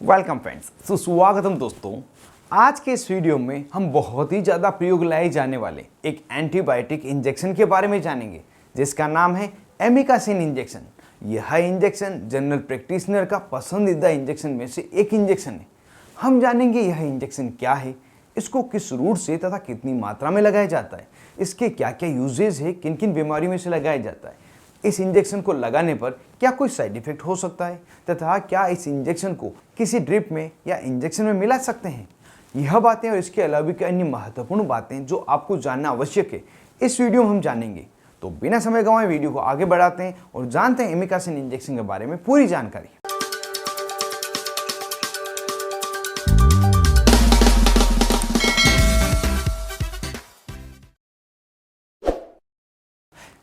Welcome friends, सुस्वागतम दोस्तों। आज के इस वीडियो में हम बहुत ही ज़्यादा प्रयोग लाए जाने वाले एक एंटीबायोटिक इंजेक्शन के बारे में जानेंगे जिसका नाम है एमिकासिन इंजेक्शन। यह इंजेक्शन जनरल प्रैक्टिशनर का पसंदीदा इंजेक्शन में से एक इंजेक्शन है। हम जानेंगे यह इंजेक्शन क्या है, इसको किस रूट से तथा कितनी मात्रा में लगाया जाता है, इसके क्या क्या यूजेज है, किन किन बीमारियों में से लगाया जाता है, इस इंजेक्शन को लगाने पर क्या कोई साइड इफेक्ट हो सकता है तथा क्या इस इंजेक्शन को किसी ड्रिप में या इंजेक्शन में मिला सकते हैं। यह बातें और इसके अलावा भी कई अन्य महत्वपूर्ण बातें जो आपको जानना आवश्यक है इस वीडियो में हम जानेंगे। तो बिना समय गंवाए वीडियो को आगे बढ़ाते हैं और जानते हैं एमिकासिन इंजेक्शन के बारे में पूरी जानकारी।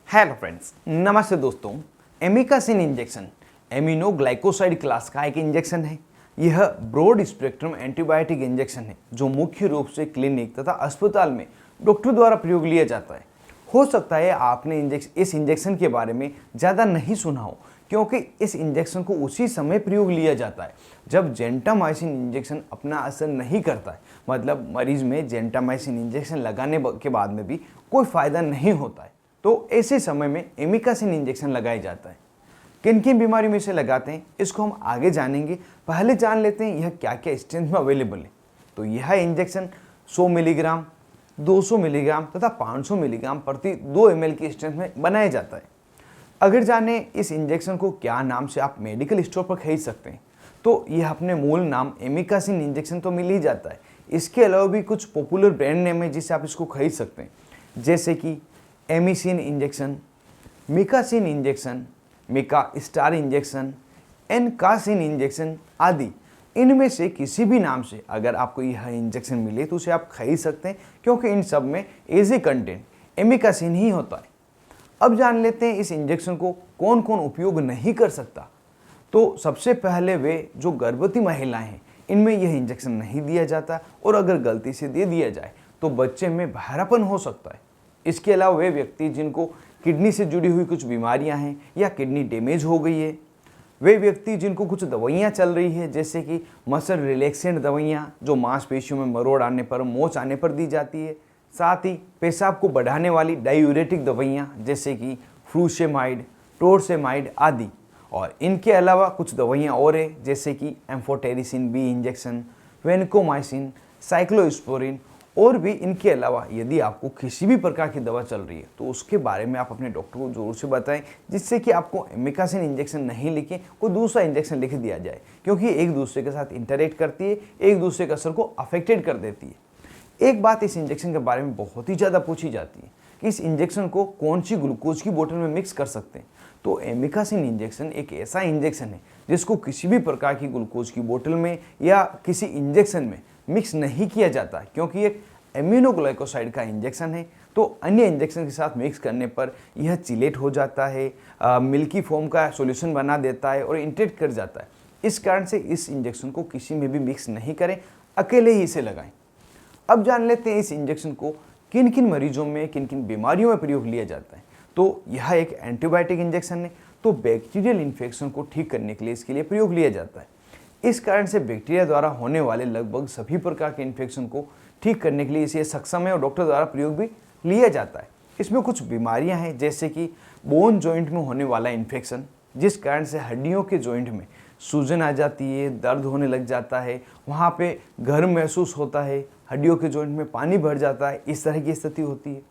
हेलो फ्रेंड्स, नमस्ते दोस्तों। एमिकासिन इंजेक्शन एमिनोग्लाइकोसाइड क्लास का एक इंजेक्शन है। यह ब्रॉड स्पेक्ट्रम एंटीबायोटिक इंजेक्शन है जो मुख्य रूप से क्लिनिक तथा अस्पताल में डॉक्टर द्वारा प्रयोग लिया जाता है। हो सकता है आपने इस इंजेक्शन के बारे में ज़्यादा नहीं सुना हो, क्योंकि इस इंजेक्शन को उसी समय प्रयोग लिया जाता है जब जेंटामाइसिन इंजेक्शन अपना असर नहीं करता है। मतलब मरीज में जेंटामाइसिन इंजेक्शन लगाने के बाद में भी कोई फ़ायदा नहीं होता है, तो ऐसे समय में एमिकासिन इंजेक्शन लगाया जाता है। किन किन बीमारियों में से लगाते हैं इसको हम आगे जानेंगे। पहले जान लेते हैं यह क्या क्या स्ट्रेंथ में अवेलेबल है। तो यह इंजेक्शन 100 मिलीग्राम, 200 मिलीग्राम तथा 500 मिलीग्राम प्रति 2 ml की स्ट्रेंथ में बनाया जाता है। अगर जाने इस इंजेक्शन को क्या नाम से आप मेडिकल स्टोर पर खरीद सकते हैं, तो यह अपने मूल नाम एमिकासिन इंजेक्शन तो मिल ही जाता है। इसके अलावा भी कुछ पॉपुलर ब्रांड नेम है जिससे आप इसको खरीद सकते हैं, जैसे कि amicin injection, mikacin injection, mika star injection, amikacin injection आदि। इनमें से किसी भी नाम से अगर आपको यह इंजेक्शन मिले तो उसे आप खरीद सकते हैं, क्योंकि इन सब में एज कंटेंट एमिकासिन ही होता है। अब जान लेते हैं इस इंजेक्शन को कौन कौन उपयोग नहीं कर सकता। तो सबसे पहले वे जो गर्भवती महिलाएं हैं इनमें यह इंजेक्शन नहीं दिया जाता, और अगर गलती से दे दिया जाए तो बच्चे में बहरापन हो सकता है। इसके अलावा वे व्यक्ति जिनको किडनी से जुड़ी हुई कुछ बीमारियां हैं या किडनी डैमेज हो गई है, वे व्यक्ति जिनको कुछ दवाइयां चल रही है जैसे कि मसल रिलैक्सेंट दवाइयां जो मांसपेशियों में मरोड़ आने पर, मोच आने पर दी जाती है, साथ ही पेशाब को बढ़ाने वाली डायूरेटिक दवाइयां जैसे कि फ्रूसेमाइड, टोरसेमाइड आदि। और इनके अलावा कुछ दवाइयाँ और है जैसे कि amphotericin B injection, vancomycin, cyclosporine और भी। इनके अलावा यदि आपको किसी भी प्रकार की दवा चल रही है तो उसके बारे में आप अपने डॉक्टर को ज़रूर से बताएं, जिससे कि आपको एमिकासिन इंजेक्शन नहीं लिखे कोई दूसरा इंजेक्शन लिख दिया जाए, क्योंकि एक दूसरे के साथ इंटरेक्ट करती है, एक दूसरे के असर को अफेक्टेड कर देती है। एक बात इस इंजेक्शन के बारे में बहुत ही ज़्यादा पूछी जाती है कि इस इंजेक्शन को कौन सी ग्लूकोज की बोतल में मिक्स कर सकते हैं। तो एमिकासिन इंजेक्शन एक ऐसा इंजेक्शन है जिसको किसी भी प्रकार की ग्लूकोज की बोतल में या किसी इंजेक्शन में मिक्स नहीं किया जाता, क्योंकि एक एमिनोग्लाइकोसाइड का इंजेक्शन है। तो अन्य इंजेक्शन के साथ मिक्स करने पर यह चिलेट हो जाता है, मिल्की फॉर्म का सॉल्यूशन बना देता है और इंटेट कर जाता है। इस कारण से इस इंजेक्शन को किसी में भी मिक्स नहीं करें, अकेले ही इसे लगाएं। अब जान लेते हैं इस इंजेक्शन को किन किन मरीजों में, किन किन बीमारियों में प्रयोग लिया जाता है। तो यह एक एंटीबायोटिक इंजेक्शन है, तो बैक्टीरियल इन्फेक्शन को ठीक करने के लिए इसके लिए प्रयोग लिया जाता है। इस कारण से बैक्टीरिया द्वारा होने वाले लगभग सभी प्रकार के इन्फेक्शन को ठीक करने के लिए इसे सक्षम है और डॉक्टर द्वारा प्रयोग भी लिया जाता है। इसमें कुछ बीमारियां हैं जैसे कि बोन जॉइंट में होने वाला इन्फेक्शन, जिस कारण से हड्डियों के जॉइंट में सूजन आ जाती है, दर्द होने लग जाता है, वहाँ पे गर्म महसूस होता है, हड्डियों के जॉइंट में पानी भर जाता है, इस तरह की स्थिति होती है।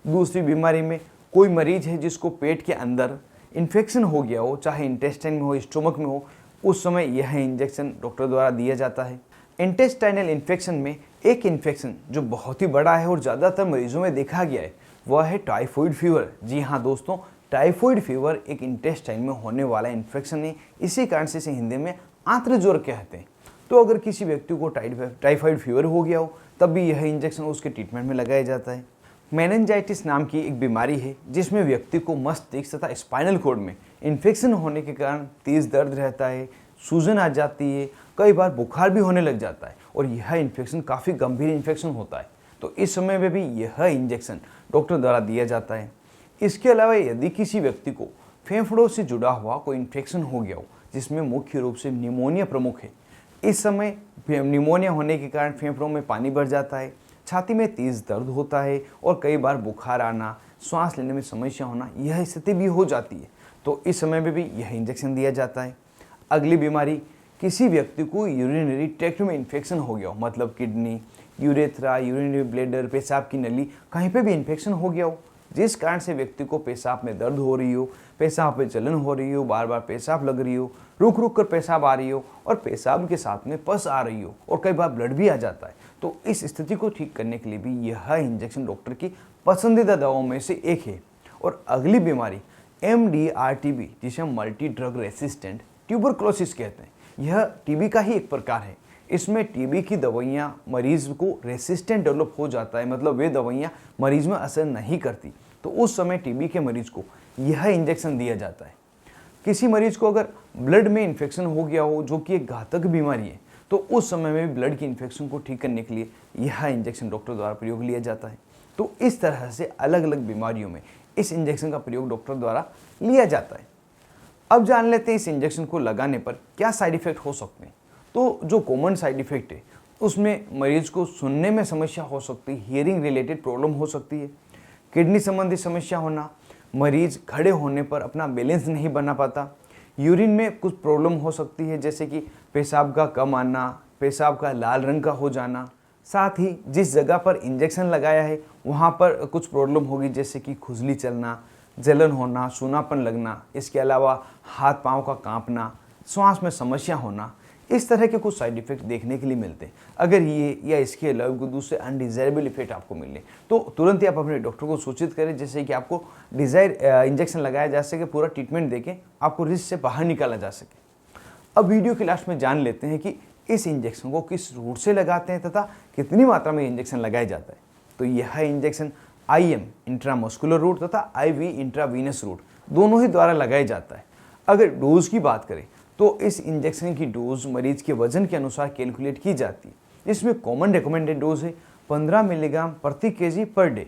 दूसरी बीमारी में कोई मरीज है जिसको पेट के अंदर इन्फेक्शन हो गया हो, चाहे इंटेस्टाइन में हो, स्टोमक में हो, उस समय यह इंजेक्शन डॉक्टर द्वारा दिया जाता है। इंटेस्टाइनल इन्फेक्शन में एक इन्फेक्शन जो बहुत ही बड़ा है और ज़्यादातर मरीजों में देखा गया है वह है टाइफाइड फीवर। जी हाँ दोस्तों, टाइफाइड फीवर एक इंटेस्टाइन में होने वाला इन्फेक्शन है। इसी कारण से इसे हिंदी में आंत्र ज्वर कहते हैं। तो अगर किसी व्यक्ति को टाइफाइड फीवर हो गया हो तब भी यह इंजेक्शन उसके ट्रीटमेंट में लगाया जाता है। मेनिंजाइटिस नाम की एक बीमारी है जिसमें व्यक्ति को मस्तिष्क तथा स्पाइनल कॉर्ड में इन्फेक्शन होने के कारण तेज दर्द रहता है, सूजन आ जाती है, कई बार बुखार भी होने लग जाता है और यह इन्फेक्शन काफ़ी गंभीर इन्फेक्शन होता है। तो इस समय में भी यह इंजेक्शन डॉक्टर द्वारा दिया जाता है। इसके अलावा यदि किसी व्यक्ति को फेफड़ों से जुड़ा हुआ कोई इन्फेक्शन हो गया हो जिसमें मुख्य रूप से निमोनिया प्रमुख है, इस समय निमोनिया होने के कारण फेफड़ों में पानी भर जाता है, छाती में तेज दर्द होता है और कई बार बुखार आना, सांस लेने में समस्या होना, यह स्थिति भी हो जाती है। तो इस समय में भी यह इंजेक्शन दिया जाता है। अगली बीमारी, किसी व्यक्ति को यूरिनरी ट्रैक्ट में इन्फेक्शन हो गया हो, मतलब किडनी, यूरेथ्रा, यूरिनरी ब्लैडर, पेशाब की नली, कहीं पे भी इन्फेक्शन हो गया हो, जिस कारण से व्यक्ति को पेशाब में दर्द हो रही हो, पेशाब में जलन हो रही हो, बार बार पेशाब लग रही हो, रुक रुक कर पेशाब आ रही हो और पेशाब के साथ में पस आ रही हो और कई बार ब्लड भी आ जाता है, तो इस स्थिति को ठीक करने के लिए भी यह इंजेक्शन डॉक्टर की पसंदीदा दवाओं में से एक है। और अगली बीमारी MDR-TB, जिसे हम मल्टी ड्रग रेसिस्टेंट ट्यूबरक्लोसिस कहते हैं, यह टीबी का ही एक प्रकार है। इसमें टीबी की दवाइयाँ मरीज को रेसिस्टेंट डेवलप हो जाता है, मतलब वे दवाइयाँ मरीज में असर नहीं करती, तो उस समय टीबी के मरीज को यह इंजेक्शन दिया जाता है। किसी मरीज को अगर ब्लड में इन्फेक्शन हो गया हो, जो कि एक घातक बीमारी है, तो उस समय में ब्लड की इन्फेक्शन को ठीक करने के लिए यह इंजेक्शन डॉक्टर द्वारा प्रयोग लिया जाता है। तो इस तरह से अलग अलग बीमारियों में इस इंजेक्शन का प्रयोग डॉक्टर द्वारा लिया जाता है। अब जान लेते हैं इस इंजेक्शन को लगाने पर क्या साइड इफेक्ट हो सकते हैं। तो जो कॉमन साइड इफेक्ट है उसमें मरीज को सुनने में समस्या हो सकती है, हियरिंग रिलेटेड प्रॉब्लम हो सकती है, किडनी संबंधी समस्या होना, मरीज खड़े होने पर अपना बैलेंस नहीं बना पाता, यूरिन में कुछ प्रॉब्लम हो सकती है जैसे कि पेशाब का कम आना, पेशाब का लाल रंग का हो जाना, साथ ही जिस जगह पर इंजेक्शन लगाया है वहाँ पर कुछ प्रॉब्लम होगी जैसे कि खुजली चलना, जलन होना, सूनापन लगना, इसके अलावा हाथ पाँव का कांपना, श्वास में समस्या होना, इस तरह के कुछ साइड इफेक्ट देखने के लिए मिलते हैं। अगर ये या इसके अलावा कोई दूसरे अनडिजायरेबल इफेक्ट आपको मिले तो तुरंत ही आप अपने डॉक्टर को सूचित करें, जैसे कि आपको डिजायर इंजेक्शन लगाया जा सके, पूरा ट्रीटमेंट देके आपको रिस्क से बाहर निकाला जा सके। अब वीडियो के लास्ट में जान लेते हैं कि इस इंजेक्शन को किस रूट से लगाते हैं तथा कितनी मात्रा में इंजेक्शन लगाया जाता है। तो यह इंजेक्शन IM इंट्रामस्कुलर रूट तथा IV इंट्रावीनस रूट दोनों ही द्वारा लगाया जाता है। अगर डोज की बात करें तो इस इंजेक्शन की डोज मरीज के वजन के अनुसार कैलकुलेट की जाती है, जिसमें कॉमन रिकमेंडेड डोज है 15 मिलीग्राम प्रति kg पर डे।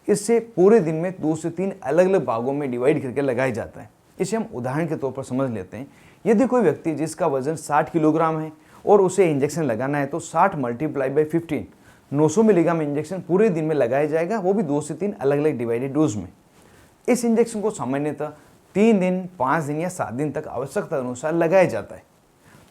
इससे पूरे दिन में 2 से 3 अलग अलग भागों में डिवाइड करके लगाया जाता है। इसे हम उदाहरण के तौर पर समझ लेते हैं। यदि कोई व्यक्ति जिसका वजन 60 किलोग्राम है और उसे इंजेक्शन लगाना है तो 60 मल्टीप्लाई बाई 15 900 मिलीग्राम इंजेक्शन पूरे दिन में लगाया जाएगा, वो भी 2 से 3 अलग अलग डिवाइडेड डोज में। इस इंजेक्शन को सामान्यतः 3 दिन, 5 दिन या 7 दिन तक आवश्यकता अनुसार लगाया जाता है।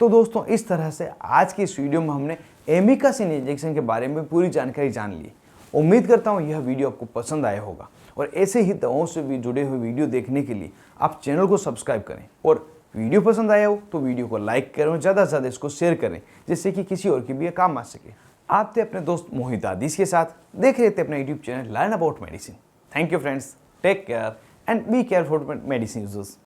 तो दोस्तों, इस तरह से आज की इस वीडियो में हमने एमिकासिन इंजेक्शन के बारे में पूरी जानकारी जान ली। उम्मीद करता हूँ यह वीडियो आपको पसंद आया होगा और ऐसे ही दवाओं से भी जुड़े हुए वीडियो देखने के लिए आप चैनल को सब्सक्राइब करें और वीडियो पसंद आया हो तो वीडियो को लाइक करें और ज़्यादा से ज़्यादा इसको शेयर करें, जिससे कि किसी और की भी काम आ सके। आप थे अपने दोस्त मोहित आदिश के साथ, देख रहे थे अपना YouTube channel learn about medicine. Thank you friends, take care and be care for medicine users.